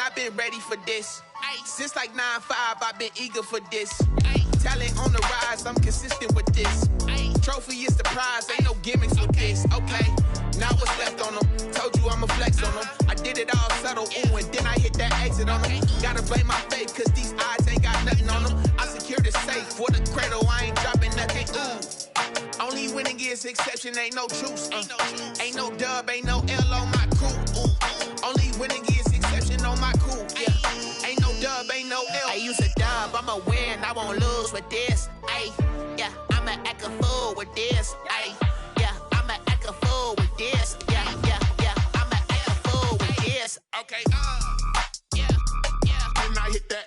I've been ready for this. Since like 9-5, I've been eager for this. Talent on the rise, I'm consistent with this. Trophy is the prize, ain't no gimmicks with this. Okay, now what's left on them? Told you I'ma flex on them. I did it all subtle, ooh, and then I hit that exit on them. Gotta blame my faith, cause these eyes ain't got nothing on them. I secured the safe for the cradle, I ain't dropping nothing, ooh. Only winning is exception, ain't no truce. Ain't no dub, ain't no L on my crew. Only winning is exception on my crew. Yeah. Ain't no dub, ain't no L. I use a dub, I'ma win, I won't lose with this. Ay, yeah, I'ma act a fool with this. Ay, yeah, I'ma act a fool with this. Yeah, yeah, yeah, I'ma act a fool with this. Okay, yeah, yeah. Then I hit that.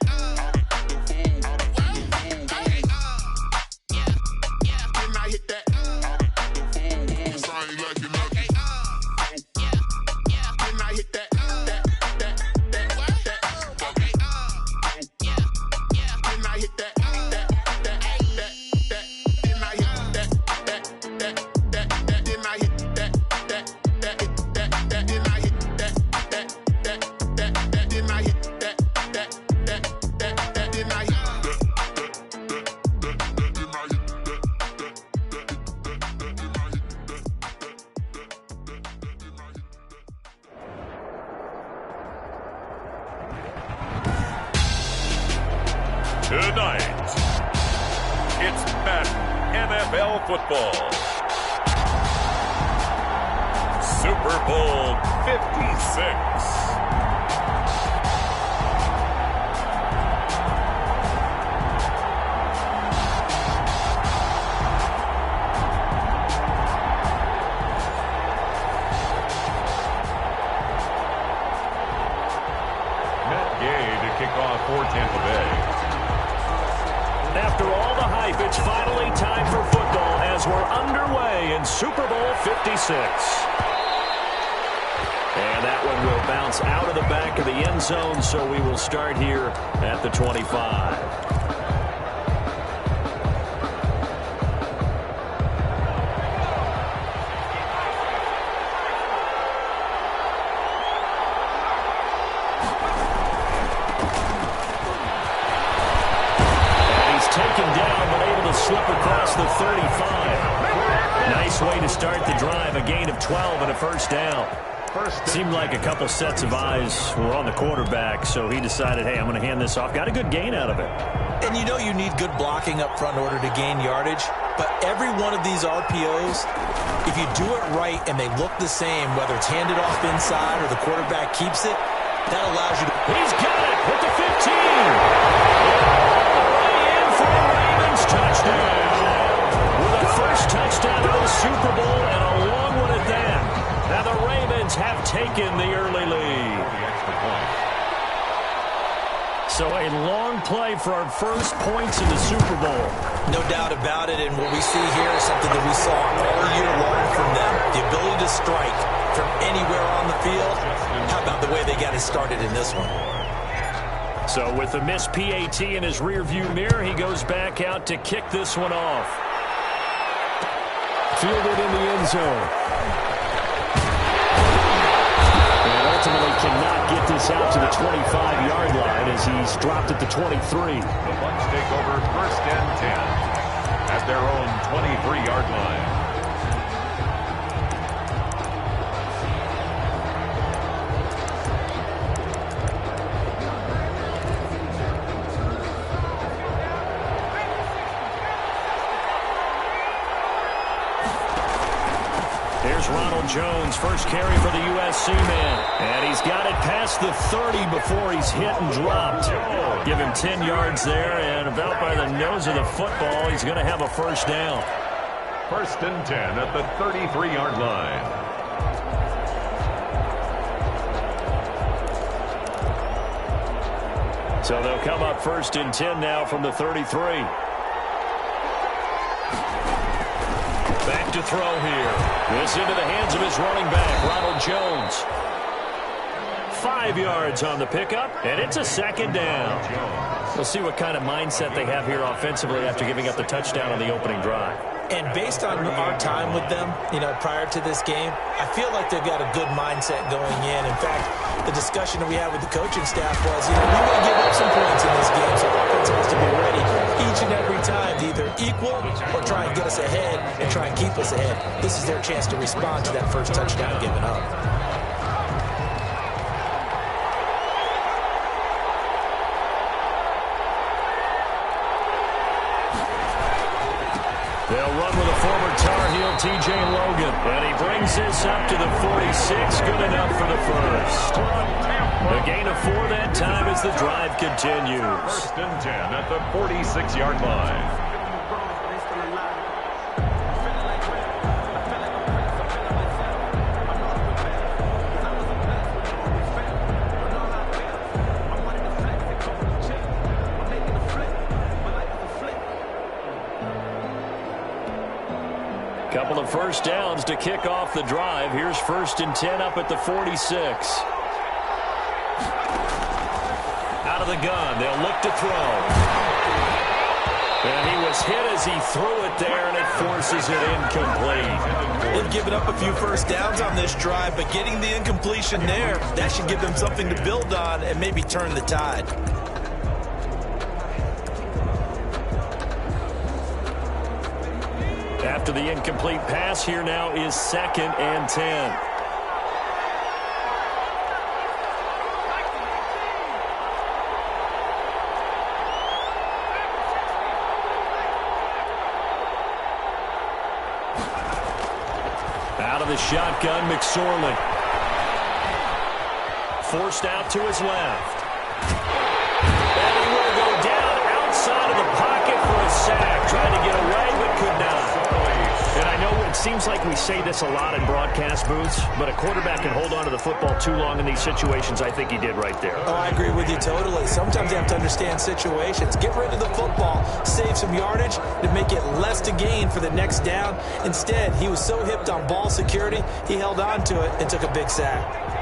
Tonight, it's Madden NFL football. Super Bowl 56. For Tampa Bay. After all the hype, it's finally time for football as we're underway in Super Bowl 56. And that one will bounce out of the back of the end zone, so we will start here at the 25. Slip across the 35. Nice way to start the drive. A gain of 12 and a first down. Seemed like a couple sets of eyes were on the quarterback, so he decided, hey, I'm going to hand this off. Got a good gain out of it. And you know you need good blocking up front in order to gain yardage. But every one of these RPOs, if you do it right and they look the same, whether it's handed off inside or the quarterback keeps it, that allows you to... He's got it with the 15. Touchdown. With a first touchdown of the Super Bowl and a long one at that. Now the Ravens have taken the early lead. So a long play for our first points in the Super Bowl. No doubt about it, and what we see here is something that we saw all year long from them. The ability to strike from anywhere on the field. How about the way they got it started in this one? So with the missed PAT in his rearview mirror, he goes back out to kick this one off. Fielded in the end zone. And ultimately cannot get this out to the 25-yard line as he's dropped at the 23. The Bucs take over 1st and 10 at their own 23-yard line. Ronald Jones, first carry for the USC man. And he's got it past the 30 before he's hit and dropped. Give him 10 yards there, and about by the nose of the football, he's going to have a first down. 1st and 10 at the 33-yard line. So they'll come up 1st and 10 now from the 33. Back to throw here. This into the hands of his running back, Ronald Jones. 5 yards on the pickup, and it's a second down. We'll see what kind of mindset they have here offensively after giving up the touchdown on the opening drive. And based on our time with them, prior to this game, I feel like they've got a good mindset going in. In fact, the discussion that we had with the coaching staff was, we may give up some points in this game, so offense has to be ready each and every time to either equal or try and get us ahead and try and keep us ahead. This is their chance to respond to that first touchdown given up. They'll run with a former Tar Heel, T.J. Logan. And he brings this up to the 46. Good enough for the first. A gain of 4 that time as the drive continues. 1st and 10 at the 46-yard line. Couple of first downs to kick off the drive. Here's 1st and 10 up at the 46. Out of the gun. They'll look to throw. And he was hit as he threw it there, and it forces it incomplete. They've given up a few first downs on this drive, but getting the incompletion there, that should give them something to build on and maybe turn the tide. After the incomplete pass, here now is 2nd and 10. Out of the shotgun, McSorley. Forced out to his left. And he will go down outside of the pocket for a sack. Trying to get away, but could not. And I know it seems like we say this a lot in broadcast booths, but a quarterback can hold on to the football too long in these situations. I think he did right there. Oh, I agree with you totally. Sometimes you have to understand situations. Get rid of the football, save some yardage to make it less to gain for the next down. Instead, he was so hipped on ball security, he held on to it and took a big sack.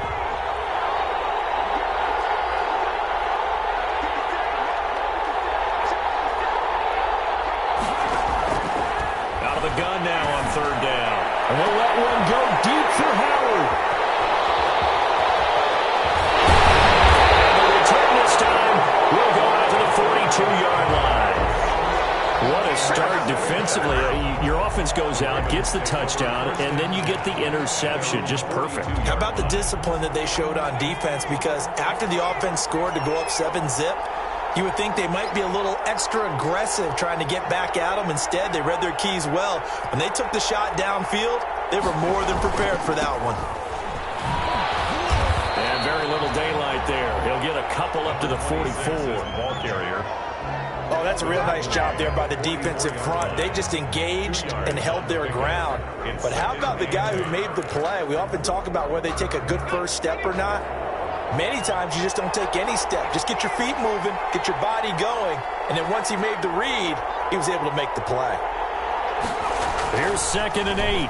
Gun now on 3rd down. And they'll let one go deep for Howard. And the return this time will go out to the 42-yard line. What a start defensively. Your offense goes out, gets the touchdown, and then you get the interception. Just perfect. How about the discipline that they showed on defense? Because after the offense scored to go up 7-zip, you would think they might be a little extra aggressive trying to get back at them. Instead, they read their keys well. When they took the shot downfield, they were more than prepared for that one. And very little daylight there. He'll get a couple up to the 44. Ball carrier. Oh, that's a real nice job there by the defensive front. They just engaged and held their ground. But how about the guy who made the play? We often talk about whether they take a good first step or not. Many times you just don't take any step. Just get your feet moving, get your body going, and then once he made the read, he was able to make the play. Here's 2nd and 8.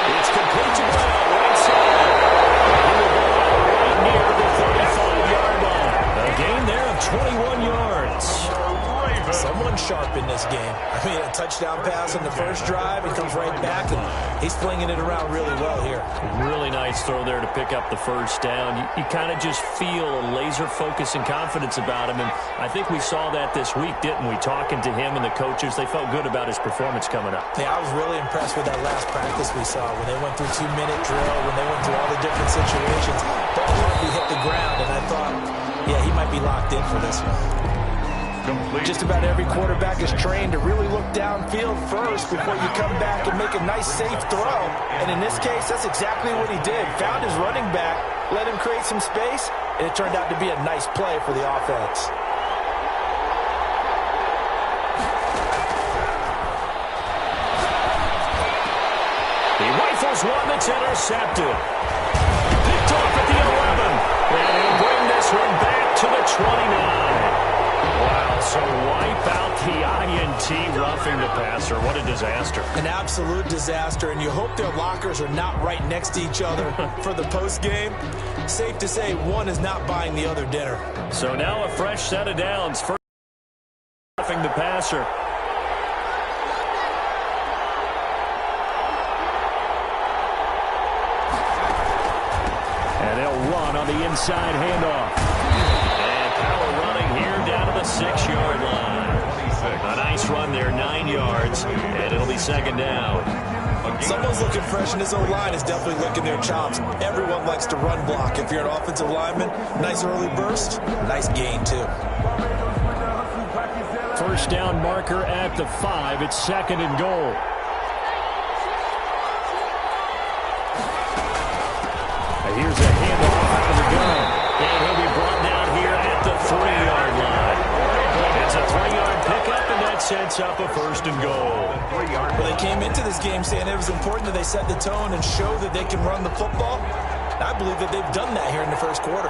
It's complete to Brown, right side. He will go out right near the 35-yard line. A gain there of 21 yards. Someone sharp in this game. I mean, a touchdown pass on the first drive. He comes right back, and he's flinging it around really well here. Really nice throw there to pick up the first down. You kind of just feel a laser focus and confidence about him, and I think we saw that this week, didn't we? Talking to him and the coaches, they felt good about his performance coming up. Yeah, I was really impressed with that last practice we saw when they went through 2-minute drill, when they went through all the different situations. Ball hardly hit the ground, and I thought, yeah, he might be locked in for this one. Just about every quarterback is trained to really look downfield first before you come back and make a nice, safe throw. And in this case, that's exactly what he did. Found his running back, let him create some space, and it turned out to be a nice play for the offense. He rifles one that's intercepted. Picked off at the 11. And he'll bring this one back to the 29. Wow, so wipe out the INT roughing the passer. What a disaster. An absolute disaster, and you hope their lockers are not right next to each other for the post game. Safe to say one is not buying the other dinner. So now a fresh set of downs. First, roughing the passer. And they'll run on the inside handoff. And power running here down to the 6-yard line. A nice run there, 9 yards, and it'll be second down. Someone's looking fresh, and his O-line is definitely licking their chops. Everyone likes to run block. If you're an offensive lineman, nice early burst, nice gain, too. First down marker at the 5. It's second and goal. And here's a handoff out of the gun. And he'll be brought down here at the 3-yard line. It's a 3-yard pickup, and that sets up a first and goal. Well, they came into this game saying it was important that they set the tone and show that they can run the football. And I believe that they've done that here in the first quarter.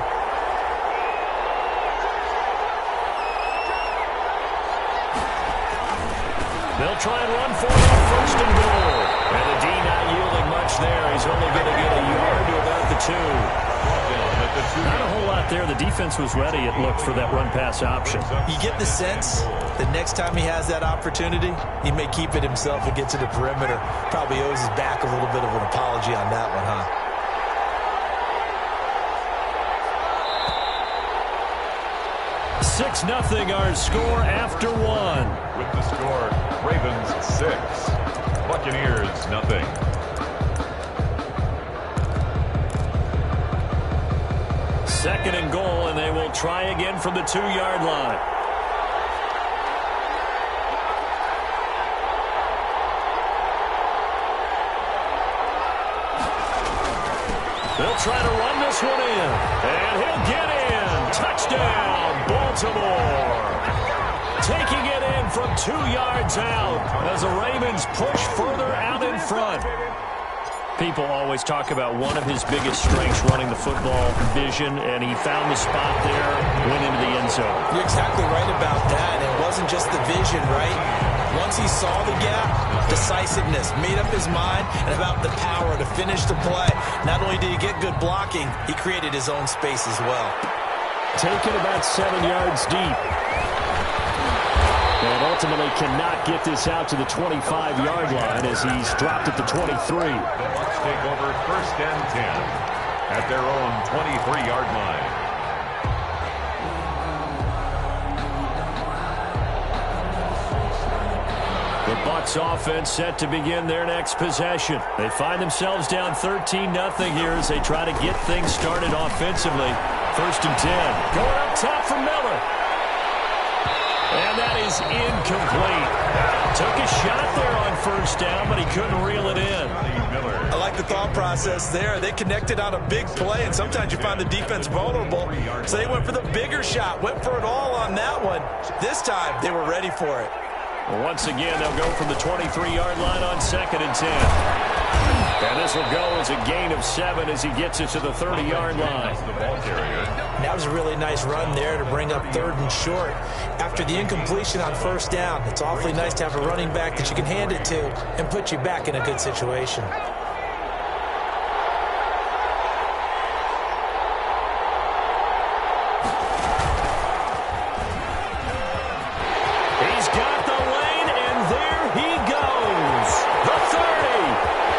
They'll try and run for it on first and goal. And the D not yielding much there. He's only going to get a yard to about the 2. Not a whole lot there. The defense was ready, it looked, for that run-pass option. You get the sense that next time he has that opportunity, he may keep it himself and get to the perimeter. Probably owes his back a little bit of an apology on that one, huh? Six 0 our score after 1. With the score, Ravens 6, Buccaneers 0. Second and goal, and they will try again from the 2-yard line. They'll try to run this one in, and he'll get in. Touchdown, Baltimore. Taking it in from 2 yards out as the Ravens push further out in front. People always talk about one of his biggest strengths, running the football, vision, and he found the spot there, went into the end zone. You're exactly right about that. It wasn't just the vision, right? Once he saw the gap, decisiveness, made up his mind, and about the power to finish the play. Not only did he get good blocking, he created his own space as well. Taken about 7 yards deep. And ultimately cannot get this out to the 25-yard line as he's dropped at the 23. The Bucs take over first and 10 at their own 23-yard line. The Bucs offense set to begin their next possession. They find themselves down 13-0 here as they try to get things started offensively. First and 10. Going up top for Miller. And that is incomplete. Took a shot there on first down, but he couldn't reel it in. I like the thought process there. They connected on a big play, and sometimes you find the defense vulnerable. So they went for the bigger shot, went for it all on that one. This time, they were ready for it. Well, once again, they'll go from the 23-yard line on second and 10. And this will go as a gain of 7 as he gets it to the 30-yard line. That was a really nice run there to bring up third and short. After the incompletion on first down, it's awfully nice to have a running back that you can hand it to and put you back in a good situation. He's got the lane, and there he goes. The 30,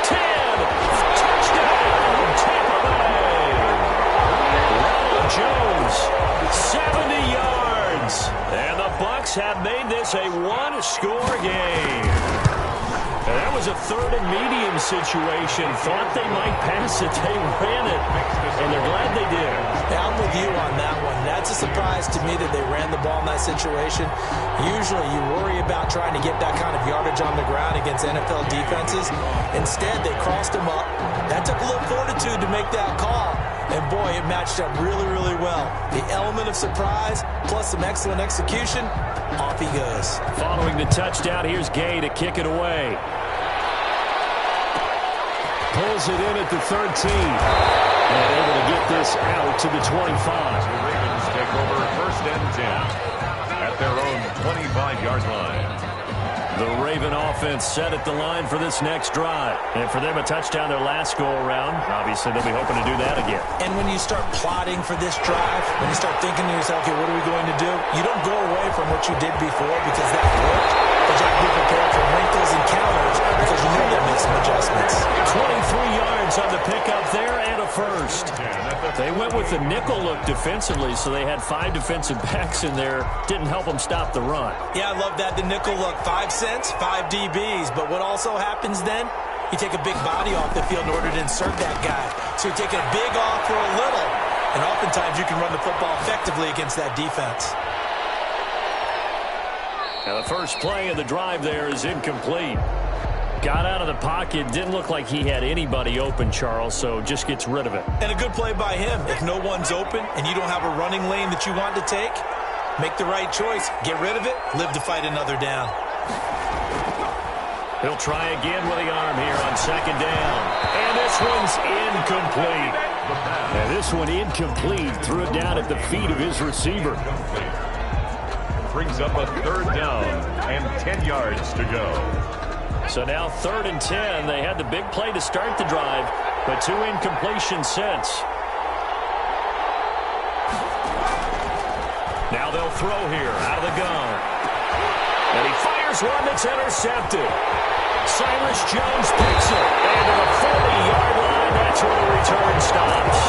10, touchdown, Tampa Bay. Ronald Jones, 70 yards. And the Bucs have made this a one-score game. And that was a third and medium situation. Thought they might pass it. They ran it, and they're glad they did. Yeah, I'm with you on that one. That's a surprise to me that they ran the ball in that situation. Usually you worry about trying to get that kind of yardage on the ground against NFL defenses. Instead, they crossed them up. That took a little fortitude to make that call. And boy, it matched up really, really well. The element of surprise plus some excellent execution, off he goes. Following the touchdown, here's Gay to kick it away. Pulls it in at the 13. And able to get this out to the 25. The Ravens take over first and 10 at their own 25-yard line. The Raven offense set at the line for this next drive. And for them, a touchdown their last go-around. Obviously, they'll be hoping to do that again. And when you start plotting for this drive, when you start thinking to yourself, okay, what are we going to do? You don't go away from what you did before because that worked. But you have to be prepared for wrinkles and counters because you know they'll make some adjustments. 23 yards on the pickup there and a first. They went with the nickel look defensively, so they had 5 defensive backs in there. Didn't help them stop the run. Yeah, I love that. The nickel look, 5 cents, 5 DBs. But what also happens then? You take a big body off the field in order to insert that guy. So you're taking a big off for a little. And oftentimes you can run the football effectively against that defense. Now the first play of the drive there is incomplete. Got out of the pocket. Didn't look like he had anybody open, Charles, so just gets rid of it. And a good play by him. If no one's open and you don't have a running lane that you want to take, make the right choice. Get rid of it. Live to fight another down. He'll try again with the arm here on second down. And this one's incomplete. And this one incomplete. Threw it down at the feet of his receiver. Brings up a third down and 10 yards to go. So now 3rd and 10. They had the big play to start the drive, but 2 incompletions since. Now they'll throw here out of the gun. And he fires one that's intercepted. Cyrus Jones picks it. And to the 40-yard line, that's where the return stops.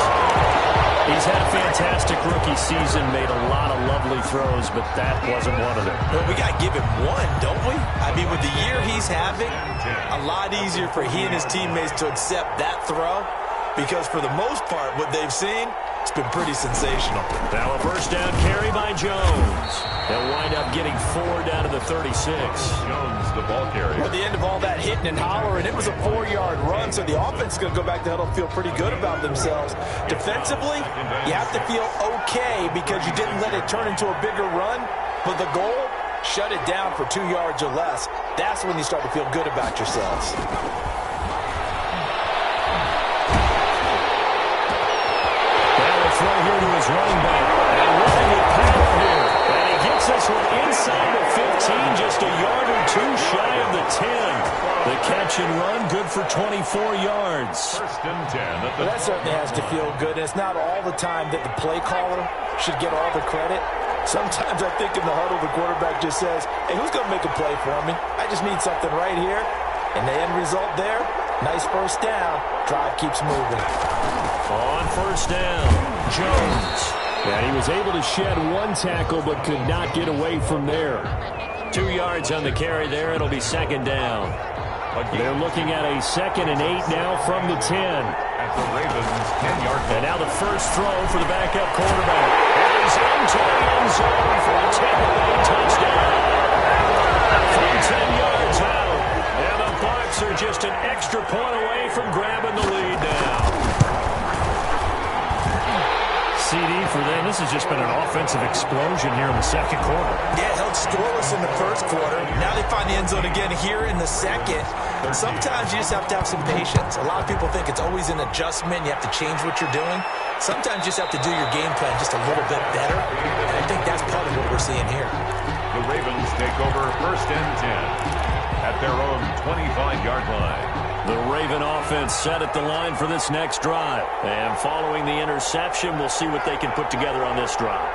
He's had a fantastic rookie season, made a lot of lovely throws, but that wasn't one of them. Well, we got to give him one, don't we? I mean, with the year he's having, a lot easier for he and his teammates to accept that throw because for the most part, what they've seen, it's been pretty sensational. Now a first down carry by Jones. They'll wind up getting 4 down to the 36. Jones, the ball carrier. At the end of all that hitting and hollering, it was a 4-yard run, so the offense is going to go back to huddle and feel pretty good about themselves. Defensively, you have to feel okay because you didn't let it turn into a bigger run, but the goal, shut it down for 2 yards or less. That's when you start to feel good about yourselves. Throw here to his running back. And running with people here. And he gets this one inside the 15, just a yard or 2 shy of the 10. The catch and run, good for 24 yards. 1st and 10. Well, that certainly has to feel good. And it's not all the time that the play caller should get all the credit. Sometimes I think in the huddle, the quarterback just says, hey, who's going to make a play for me? I just need something right here. And the end result there, nice first down. Drive keeps moving. On first down, Jones. And he was able to shed 1 tackle but could not get away from there. 2 yards on the carry there. It'll be 2nd down. They're looking at a 2nd and 8 now from the 10. At the Ravens' 10-yard line. And now the first throw for the backup quarterback. And he's into the end zone for a 10-yard touchdown. From 10 yards out. And the Bucs are just an extra point away from grabbing the lead now. CD for them. This has just been an offensive explosion here in the 2nd quarter. Yeah, held scoreless in the 1st quarter. Now they find the end zone again here in the 2nd. But sometimes you just have to have some patience. A lot of people think it's always an adjustment. You have to change what you're doing. Sometimes you just have to do your game plan just a little bit better. And I think that's part of what we're seeing here. The Ravens take over 1st and 10 at their own 25-yard line. The Raven offense set at the line for this next drive. And following the interception, we'll see what they can put together on this drive.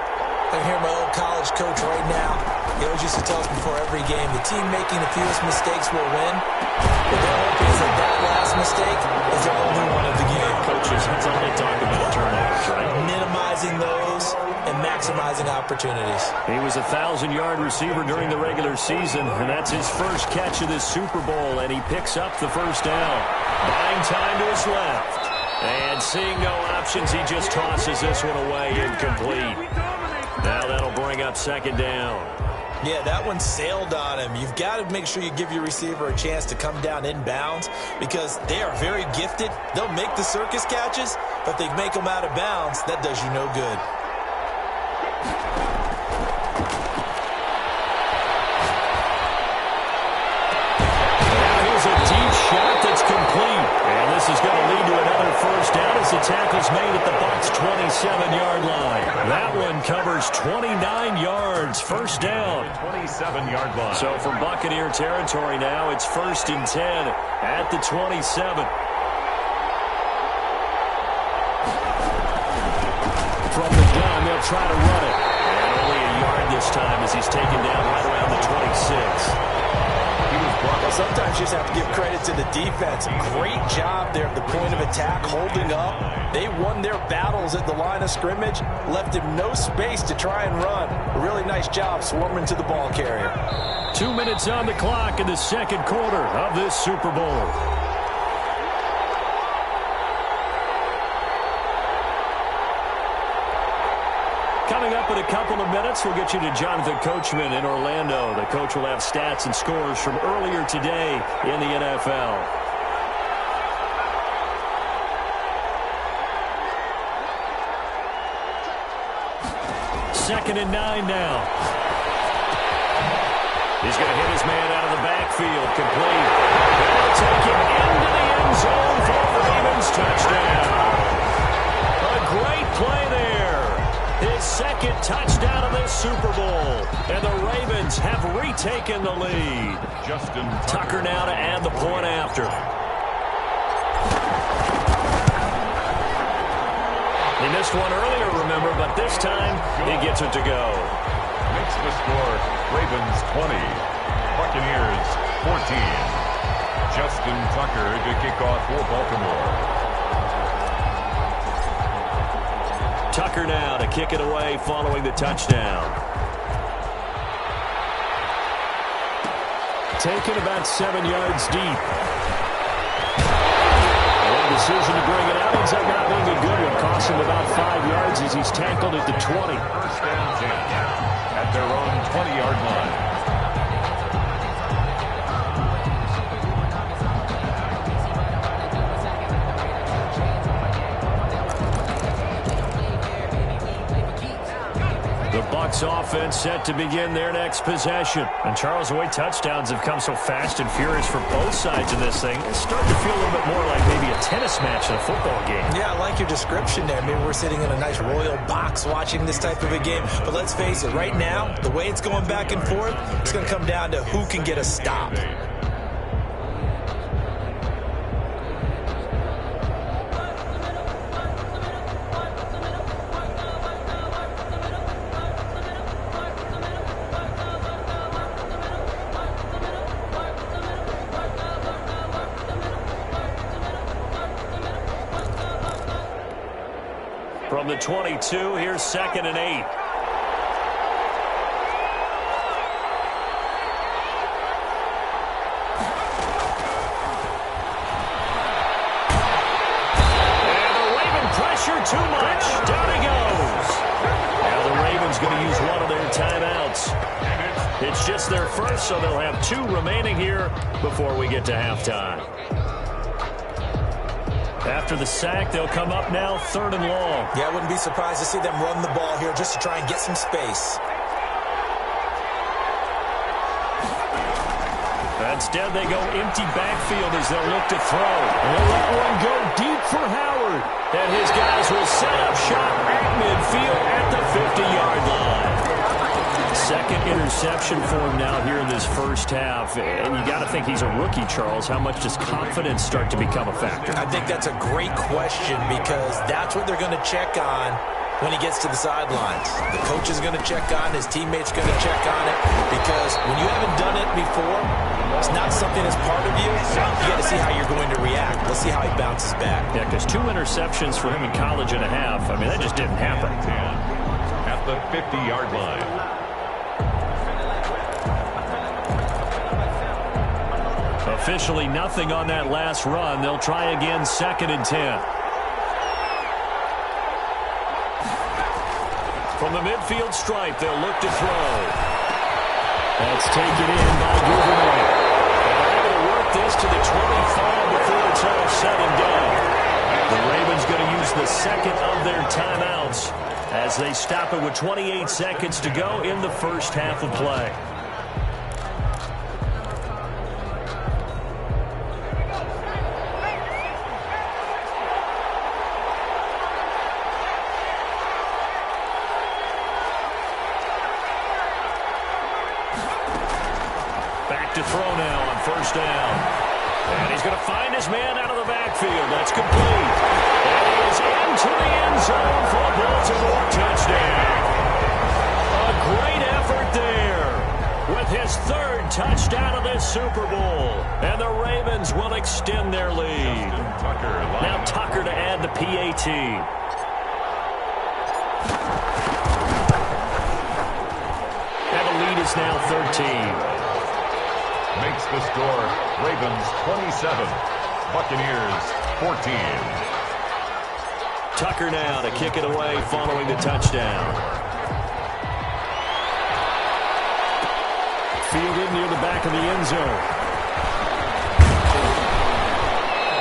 I hear my old college coach right now. He always used to tell us before every game, the team making the fewest mistakes will win. But their hope is that last mistake is the only one of the game. Coaches, that's all they talk about, turnovers, right? Minimizing those and maximizing opportunities. He was a 1,000-yard receiver during the regular season, and that's his first catch of this Super Bowl, and he picks up the first down. Buying time to his left. And seeing no options, he just tosses this one away, incomplete. Now that'll bring up 2nd down. Yeah, that one sailed on him. You've got to make sure you give your receiver a chance to come down inbounds because they are very gifted. They'll make the circus catches, but if they make them out of bounds, that does you no good. Now here's a deep shot that's complete. And this is going to lead to another first down as the tackle's made at the Bucs' 27-yard line. That one covers 29 yards. First down. 27-yard line. So from Buccaneer territory now, it's 1st and 10 at the 27. From the gun, they'll try to run it. And only a yard this time as he's taken down right around the 26. Well, sometimes you just have to give credit to the defense. Great job there at the point of attack, holding up. They won their battles at the line of scrimmage, left him no space to try and run. A really nice job swarming to the ball carrier. 2 minutes on the clock in the second quarter of this Super Bowl. Coming up in a couple of minutes, we'll get you to Jonathan Coachman in Orlando. The coach will have stats and scores from earlier today in the NFL. Second and 9 now. He's going to hit his man out of the backfield. Complete. They'll take him into the end zone for the Ravens touchdown. A great play there. His second touchdown of this Super Bowl. And the Ravens have retaken the lead. Justin Tucker now to add the point after. He missed one earlier, remember, but this time he gets it to go. Makes the score Ravens 20, Buccaneers 14. Justin Tucker to kick off for Baltimore. Tucker now to kick it away following the touchdown. Taken about 7 yards deep. The decision to bring it out ends up not being a good one. Cost him about 5 yards as he's tackled at the 20. First and 10 at their own 20-yard line. The Bucs offense set to begin their next possession. And Charles, the way touchdowns have come so fast and furious for both sides of this thing, it's starting to feel a little bit more like maybe a tennis match in a football game. Yeah, I like your description there. Maybe we're sitting in a nice royal box watching this type of a game. But let's face it, right now, the way it's going back and forth, it's going to come down to who can get a stop. From the 22, here's 2nd and 8. And the Raven pressure too much. Down he goes. Now the Ravens going to use one of their timeouts. It's just their first, so they'll have 2 remaining here before we get to halftime. After the sack, they'll come up now 3rd and long. Yeah, I wouldn't be surprised to see them run the ball here just to try and get some space. Instead, they go empty backfield as they'll look to throw. And they'll let one go deep for Howard. And his guys will set up shop at midfield at the 50-yard line. Second interception for him now here in this first half. And you got to think he's a rookie, Charles. How much does confidence start to become a factor? I think that's a great question because that's what they're going to check on when he gets to the sidelines. The coach is going to check on, his teammates going to check on it, because when you haven't done it before, it's not something that's part of you. You got to see how you're going to react. Let's see how he bounces back. Yeah, because 2 interceptions for him in college and a half, I mean, that just didn't happen. At the 50-yard line. Officially nothing on that last run. They'll try again 2nd and 10. From the midfield stripe, they'll look to throw. That's taken in by Gouverneur. They're able to work this to the 25 before it's all said and done. The Ravens going to use the second of their timeouts as they stop it with 28 seconds to go in the first half of play. to throw now on first down. And he's going to find his man out of the backfield. That's complete. And he is into the end zone for a Baltimore touchdown. A great effort there with his third touchdown of this Super Bowl. And the Ravens will extend their lead. Now Tucker to add the PAT. And the lead is now 13. Makes the score Ravens 27, Buccaneers 14. Tucker now to kick it away following the touchdown. Fielded near the back of the end zone.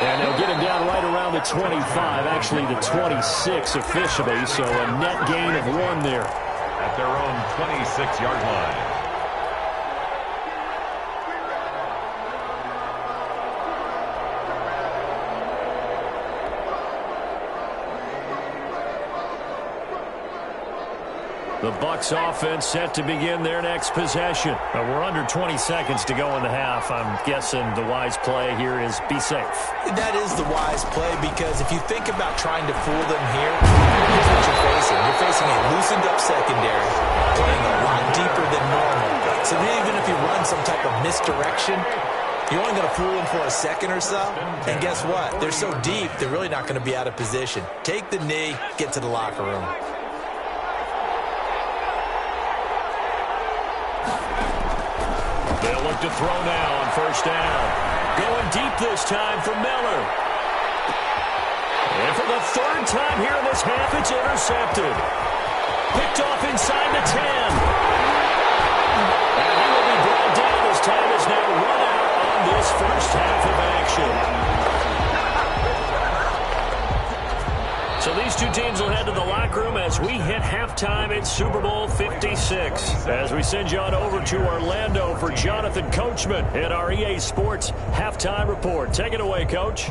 And they'll get him down right around the 25, actually the 26 officially, so a net gain of 1 there. At their own 26-yard line. The Bucs offense set to begin their next possession. We're under 20 seconds to go in the half. I'm guessing the wise play here is be safe. That is the wise play, because if you think about trying to fool them here, here's what you're facing. You're facing a loosened up secondary, playing a lot deeper than normal. So even if you run some type of misdirection, you're only going to fool them for a second or so. And guess what? They're so deep, they're really not going to be out of position. Take the knee, get to the locker room. They'll look to throw now on first down. Going deep this time for Miller. And for the third time here in this half, it's intercepted. Picked off inside the 10. And he will be brought down as time is now run out on this first half of action. So these two teams will head to the locker room as we hit halftime at Super Bowl 56. As we send you on over to Orlando for Jonathan Coachman in our EA Sports Halftime Report. Take it away, Coach.